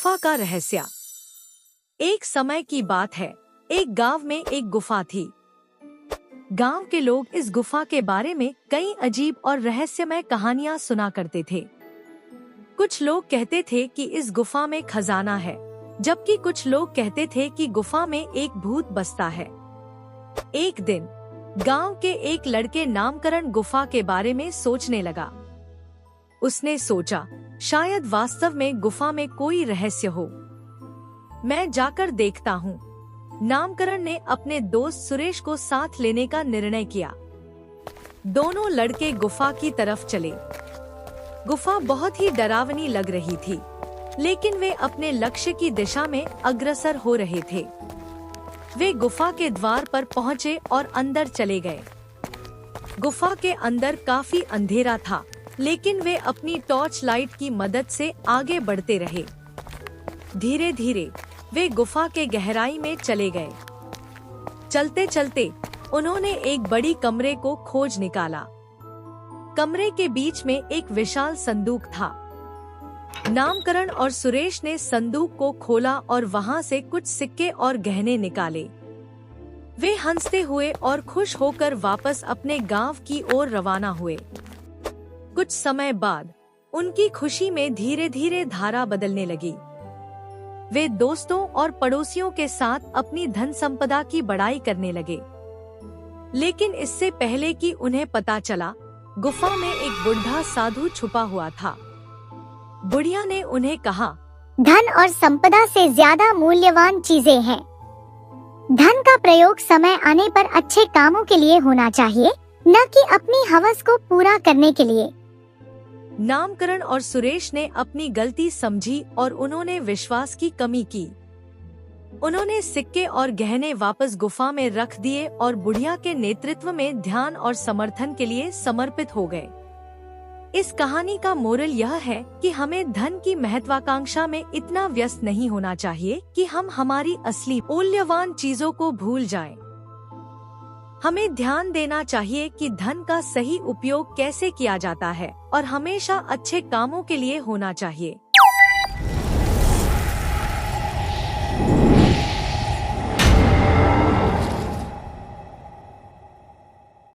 गुफा का रहस्य। एक समय की बात है, एक गांव में एक गुफा थी। गांव के लोग इस गुफा के बारे में कई अजीब और रहस्यमय कहानियां सुना करते थे। कुछ लोग कहते थे कि इस गुफा में खजाना है, जबकि कुछ लोग कहते थे कि गुफा में एक भूत बसता है। एक दिन गांव के एक लड़के नामकरण गुफा के बारे में सोचने लगा। उसने सोचा, शायद वास्तव में गुफा में कोई रहस्य हो। मैं जाकर देखता हूँ। नामकरण ने अपने दोस्त सुरेश को साथ लेने का निर्णय किया। दोनों लड़के गुफा की तरफ चले। गुफा बहुत ही डरावनी लग रही थी, लेकिन वे अपने लक्ष्य की दिशा में अग्रसर हो रहे थे। वे गुफा के द्वार पर पहुँचे और अंदर चले गए। गुफा के अंदर काफी अंधेरा था, लेकिन वे अपनी टॉर्च लाइट की मदद से आगे बढ़ते रहे। धीरे धीरे वे गुफा के गहराई में चले गए। चलते चलते उन्होंने एक बड़ी कमरे को खोज निकाला। कमरे के बीच में एक विशाल संदूक था। नामकरण और सुरेश ने संदूक को खोला और वहां से कुछ सिक्के और गहने निकाले। वे हंसते हुए और खुश होकर वापस अपने गांव की ओर रवाना हुए। कुछ समय बाद उनकी खुशी में धीरे धीरे धारा बदलने लगी। वे दोस्तों और पड़ोसियों के साथ अपनी धन संपदा की बड़ाई करने लगे। लेकिन इससे पहले कि उन्हें पता चला, गुफा में एक बुढ़ा साधु छुपा हुआ था। बुढ़िया ने उन्हें कहा, धन और संपदा से ज्यादा मूल्यवान चीजें हैं। धन का प्रयोग समय आने पर अच्छे कामों के लिए होना चाहिए, न कि अपनी हवस को पूरा करने के लिए। नामकरण और सुरेश ने अपनी गलती समझी और उन्होंने विश्वास की कमी की। उन्होंने सिक्के और गहने वापस गुफा में रख दिए और बुढ़िया के नेतृत्व में ध्यान और समर्थन के लिए समर्पित हो गए। इस कहानी का मोरल यह है कि हमें धन की महत्वाकांक्षा में इतना व्यस्त नहीं होना चाहिए कि हम हमारी असली मूल्यवान चीजों को भूल जाएं। हमें ध्यान देना चाहिए कि धन का सही उपयोग कैसे किया जाता है और हमेशा अच्छे कामों के लिए होना चाहिए।